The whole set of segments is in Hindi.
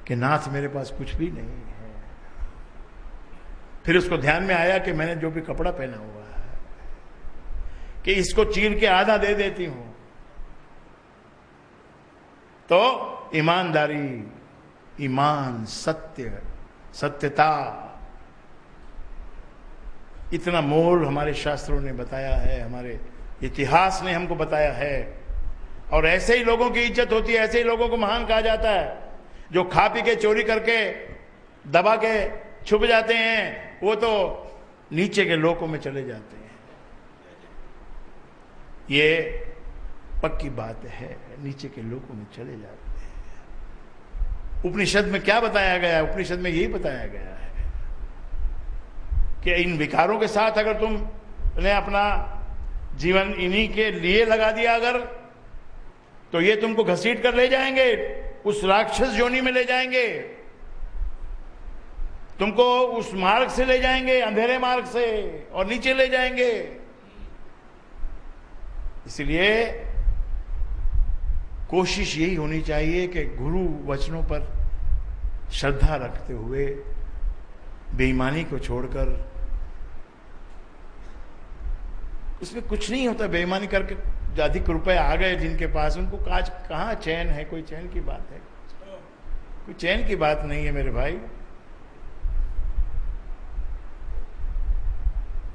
कि नाथ मेरे पास कुछ भी नहीं है। फिर उसको ध्यान में आया कि मैंने जो भी कपड़ा पहना हुआ है कि इसको चीर के आधा दे देती हूं। तो ईमानदारी, ईमान, सत्य, सत्यता, इतना मोल हमारे शास्त्रों ने बताया है, हमारे इतिहास ने हमको बताया है। और ऐसे ही लोगों की इज्जत होती है, ऐसे ही लोगों को महान कहा जाता है। जो खा पी के चोरी करके दबा के छुप जाते हैं, वो तो नीचे के लोकों में चले जाते हैं। ये पक्की बात है, नीचे के लोकों में चले जाते हैं। उपनिषद में क्या बताया गया है? उपनिषद में यही बताया गया है कि इन विकारों के साथ अगर तुमने अपना जीवन इन्हीं के लिए लगा दिया अगर, तो ये तुमको घसीट कर ले जाएंगे, उस राक्षस योनि में ले जाएंगे, तुमको उस मार्ग से ले जाएंगे, अंधेरे मार्ग से, और नीचे ले जाएंगे। इसलिए कोशिश यही होनी चाहिए कि गुरु वचनों पर श्रद्धा रखते हुए बेईमानी को छोड़कर, उसमें कुछ नहीं होता। बेईमानी करके अधिक रुपए आ गए जिनके पास, उनको आज कहां चैन है? कोई चैन की बात है? कोई चैन की बात नहीं है मेरे भाई।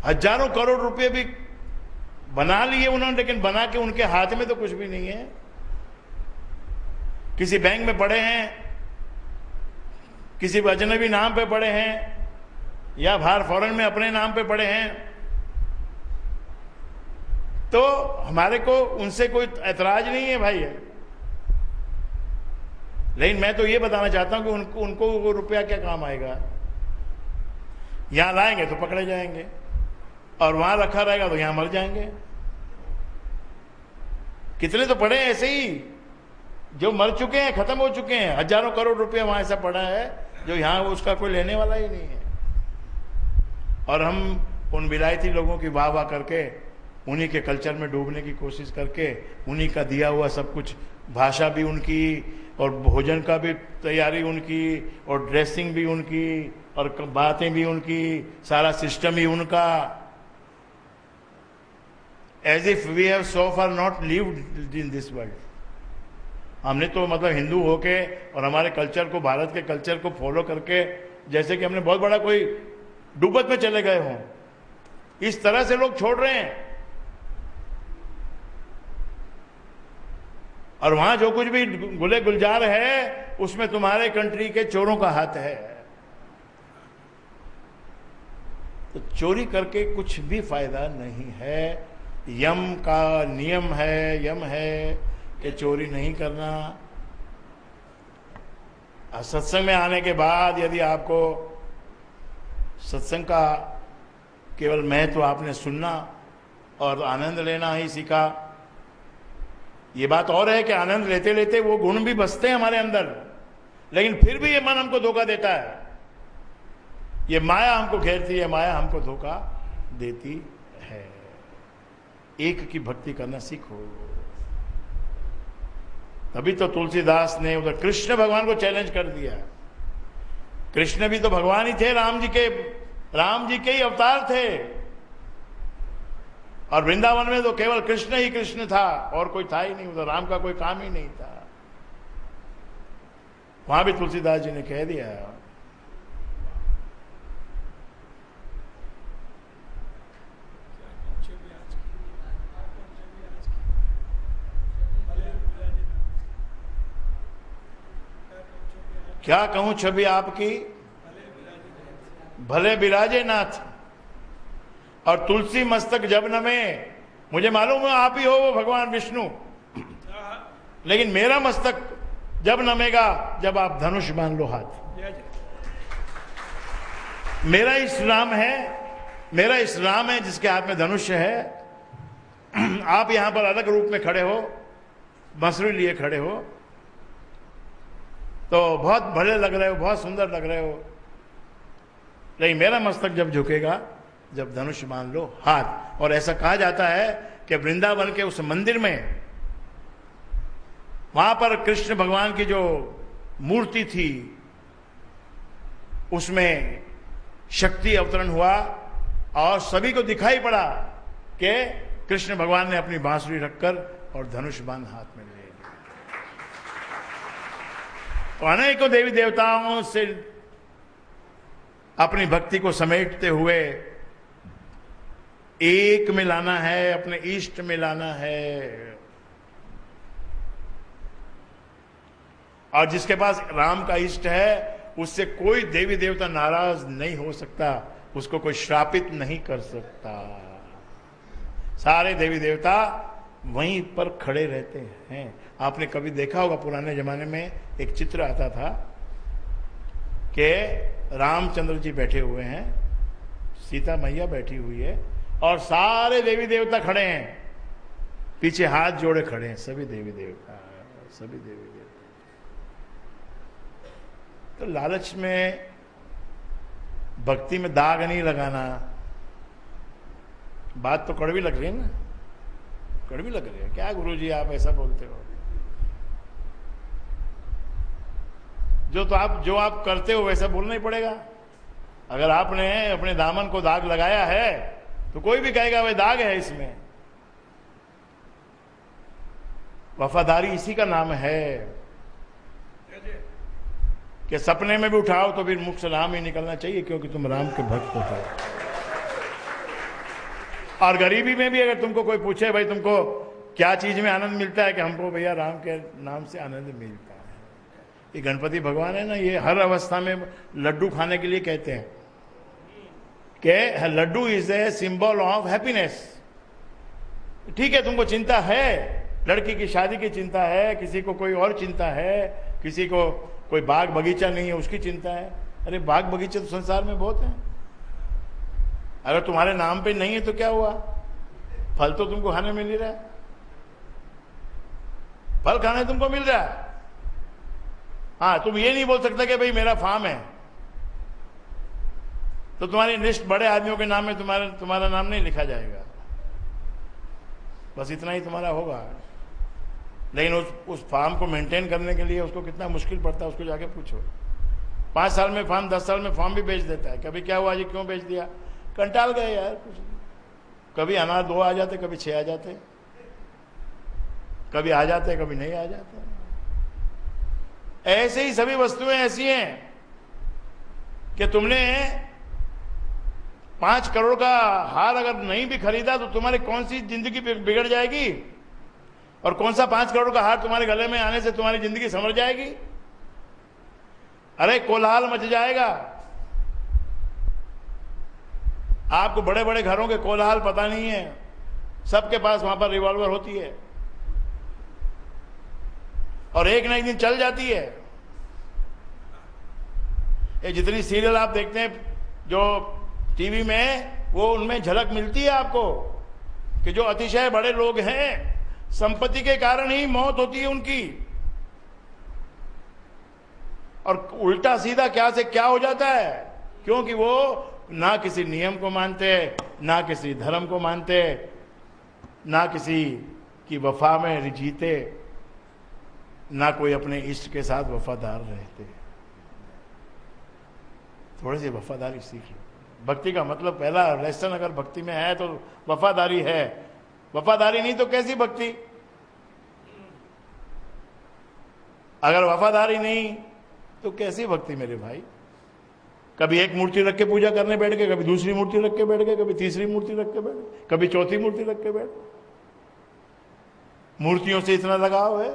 हजारों करोड़ रुपए भी बना लिए उन्होंने, लेकिन बना के उनके हाथ में तो कुछ भी नहीं है। किसी बैंक में पड़े हैं, किसी अजनबी नाम पे पड़े हैं, या बाहर फॉरेन में अपने नाम पे पड़े हैं। तो हमारे को उनसे कोई ऐतराज नहीं है भाई है। लेकिन मैं तो ये बताना चाहता हूं कि उनको वो रुपया क्या काम आएगा? यहां लाएंगे तो पकड़े जाएंगे, और वहां रखा रहेगा तो यहां मर जाएंगे। कितने तो पड़े हैं ऐसे ही जो मर चुके हैं, खत्म हो चुके हैं। हजारों करोड़ रुपया वहां ऐसा पड़ा है जो यहां उसका कोई लेने वाला ही नहीं है। और हम उन विलायती लोगों की वाह वाह करके, उन्हीं के कल्चर में डूबने की कोशिश करके, उन्हीं का दिया हुआ सब कुछ, भाषा भी उनकी, और भोजन का भी तैयारी उनकी, और ड्रेसिंग भी उनकी, और बातें भी उनकी, सारा सिस्टम ही उनका। As if we have so far not lived in this world. हमने तो मतलब हिंदू होके और हमारे कल्चर को, भारत के कल्चर को फॉलो करके, जैसे कि हमने बहुत बड़ा कोई डूबत में चले गए हों, इस तरह से लोग छोड़ रहे हैं। और वहां जो कुछ भी गुले गुलजार है, उसमें तुम्हारे कंट्री के चोरों का हाथ है। तो चोरी करके कुछ भी फायदा नहीं है। यम का नियम है, यम है कि चोरी नहीं करना। सत्संग में आने के बाद यदि आपको सत्संग का केवल महत्व आपने सुनना और आनंद लेना ही सीखा, ये बात और है कि आनंद लेते लेते वो गुण भी बसते हैं हमारे अंदर, लेकिन फिर भी ये मन हमको धोखा देता है। ये माया हमको घेरती है, माया हमको धोखा देती है। एक की भक्ति करना सीखो। तभी तो तुलसीदास ने उधर कृष्ण भगवान को चैलेंज कर दिया। कृष्ण भी तो भगवान ही थे, राम जी के ही अवतार थे। और वृंदावन में तो केवल कृष्ण ही कृष्ण था, और कोई था ही नहीं, उधर राम का कोई काम ही नहीं था। वहां भी तुलसीदास जी ने कह दिया। क्या कहूं छवि आपकी, भले बिराजे नाथ, और तुलसी मस्तक जब नमे। मुझे मालूम है आप ही हो वो भगवान विष्णु, लेकिन मेरा मस्तक जब नमेगा जब आप धनुष बांध लो हाथ। मेरा इस्लाम है, मेरा इस्लाम है जिसके हाथ में धनुष है। आप यहां पर अलग रूप में खड़े हो, बंसुरी लिए खड़े हो, तो बहुत भले लग रहे हो, बहुत सुंदर लग रहे हो। लेकिन मेरा मस्तक जब झुकेगा जब धनुष बांध लो हाथ। और ऐसा कहा जाता है कि वृंदावन के उस मंदिर में, वहां पर कृष्ण भगवान की जो मूर्ति थी, उसमें शक्ति अवतरण हुआ और सभी को दिखाई पड़ा कि कृष्ण भगवान ने अपनी बांसुरी रखकर और धनुष बाण हाथ में ले लिया। तो अनेकों देवी देवताओं से अपनी भक्ति को समेटते हुए एक में लाना है, अपने इष्ट में लाना है। और जिसके पास राम का इष्ट है उससे कोई देवी देवता नाराज नहीं हो सकता, उसको कोई श्रापित नहीं कर सकता। सारे देवी देवता वहीं पर खड़े रहते हैं। आपने कभी देखा होगा पुराने जमाने में एक चित्र आता था कि रामचंद्र जी बैठे हुए हैं, सीता मैया बैठी हुई है और सारे देवी देवता खड़े हैं, पीछे हाथ जोड़े खड़े हैं सभी देवी देवता, सभी देवी देवता। तो लालच में, भक्ति में दाग नहीं लगाना। बात तो कड़वी लग रही है ना, कड़वी लग रही है। क्या गुरुजी आप ऐसा बोलते हो? जो आप करते हो वैसा बोलना ही पड़ेगा। अगर आपने अपने दामन को दाग लगाया है तो कोई भी कहेगा वह दाग है इसमें। वफादारी इसी का नाम है कि सपने में भी उठाओ तो फिर मुख से राम ही निकलना चाहिए, क्योंकि तुम राम के भक्त हो। और गरीबी में भी अगर तुमको कोई पूछे भाई तुमको क्या चीज में आनंद मिलता है, कि हमको भैया राम के नाम से आनंद मिलता है। ये गणपति भगवान है ना, ये हर अवस्था में लड्डू खाने के लिए कहते हैं कि laddu is a symbol of happiness. ठीक है, तुमको चिंता है, लड़की की शादी की चिंता है, किसी को कोई और चिंता है, किसी को कोई बाग बगीचा नहीं है उसकी चिंता है। अरे बाग बगीचे तो संसार में बहुत हैं। अगर तुम्हारे नाम पे नहीं है तो क्या हुआ? फल तो तुमको खाने मिल ही रहा है, फल खाने तुमको मिल रहा है। हाँ, तुम ये नहीं बोल सकते कि भाई मेरा फार्म है तो तुम्हारी लिस्ट बड़े आदमियों के नाम में तुम्हारा नाम नहीं लिखा जाएगा, बस इतना ही तुम्हारा होगा। लेकिन उस फार्म को मेंटेन करने के लिए उसको कितना मुश्किल पड़ता है, उसको जाके पूछो। 5 साल में फार्म, 10 साल में फार्म भी बेच देता है। कभी क्या हुआ जी, क्यों बेच दिया? कंटाल गए यार कुछ। कभी अनार 2 आ जाते, कभी 6 आ जाते, कभी आ जाते कभी नहीं आ जाते। ऐसे ही सभी वस्तुएं ऐसी हैं कि तुमने 5 करोड़ का हार अगर नहीं भी खरीदा तो तुम्हारी कौन सी जिंदगी बिगड़ जाएगी, और कौन सा 5 करोड़ का हार तुम्हारे गले में आने से तुम्हारी जिंदगी संवर जाएगी? अरे कोलाहल मच जाएगा। आपको बड़े बड़े घरों के कोलाहल पता नहीं है, सबके पास वहां पर रिवॉल्वर होती है और एक ना एक दिन चल जाती है। ये जितनी सीरियल आप देखते हैं जो टीवी में, वो उनमें झलक मिलती है आपको कि जो अतिशय बड़े लोग हैं संपत्ति के कारण ही मौत होती है उनकी, और उल्टा सीधा क्या से क्या हो जाता है, क्योंकि वो ना किसी नियम को मानते, ना किसी धर्म को मानते, ना किसी की वफा में जीते, ना कोई अपने इष्ट के साथ वफादार रहते। थोड़ी सी वफादारी सीख लो। भक्ति का मतलब पहला लेसन अगर भक्ति में है तो वफादारी है। वफादारी नहीं तो कैसी भक्ति? अगर वफादारी नहीं तो कैसी भक्ति मेरे भाई? कभी एक मूर्ति रख के पूजा करने बैठ गए, कभी दूसरी मूर्ति रख के बैठ गए, कभी तीसरी मूर्ति रख के बैठ गए, कभी चौथी मूर्ति रख के बैठ गए। मूर्तियों से इतना लगाव है।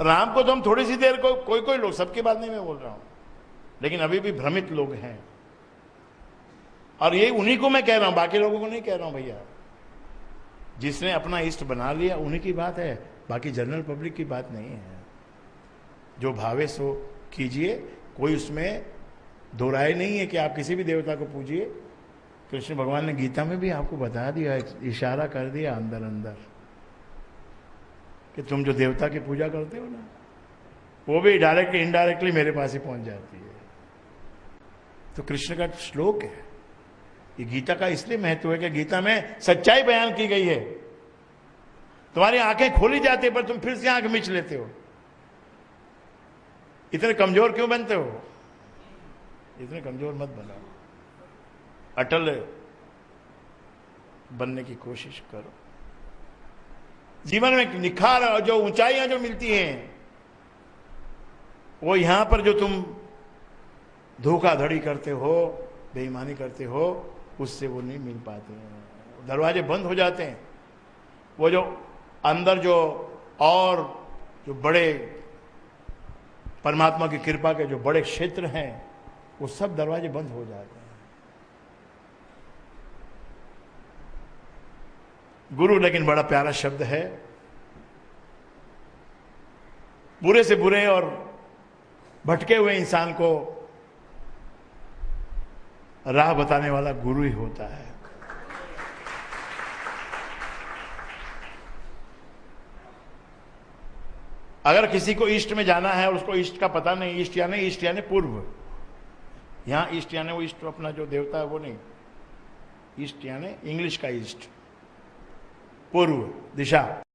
राम को तो हम थोड़ी सी देर को कोई लोग, सबकी बात नहीं मैं बोल रहा हूं, लेकिन अभी भी भ्रमित लोग हैं, और ये उन्हीं को मैं कह रहा हूं, बाकी लोगों को नहीं कह रहा हूं भैया। जिसने अपना इष्ट बना लिया उन्हीं की बात है, बाकी जनरल पब्लिक की बात नहीं है। जो भावे सो कीजिए, कोई उसमें दो राय नहीं है कि आप किसी भी देवता को पूजिए। कृष्ण भगवान ने गीता में भी आपको बता दिया, इशारा कर दिया अंदर अंदर कि तुम जो देवता की पूजा करते हो ना, वो भी डायरेक्टली इनडायरेक्टली मेरे पास ही पहुंच जाती है। तो कृष्ण का श्लोक है ये। गीता का इसलिए महत्व है कि गीता में सच्चाई बयान की गई है। तुम्हारी आंखें खोली जाती है पर तुम फिर से आंख मिच लेते हो। इतने कमजोर क्यों बनते हो? इतने कमजोर मत बनाओ, अटल बनने की कोशिश करो। जीवन में निखार और जो ऊंचाइयां जो मिलती हैं, वो यहां पर जो तुम धोखाधड़ी करते हो, बेईमानी करते हो, उससे वो नहीं मिल पाते हैं। दरवाजे बंद हो जाते हैं। वो जो अंदर जो और जो बड़े परमात्मा की कृपा के जो बड़े क्षेत्र हैं, वो सब दरवाजे बंद हो जाते हैं। गुरु लेकिन बड़ा प्यारा शब्द है। बुरे से बुरे और भटके हुए इंसान को राह बताने वाला गुरु ही होता है। अगर किसी को ईस्ट में जाना है और उसको ईस्ट का पता नहीं, ईस्ट यानी पूर्व, यहां ईस्ट यानी वो ईस्ट अपना जो देवता है वो नहीं, ईस्ट यानी इंग्लिश का ईस्ट, पूर्व दिशा।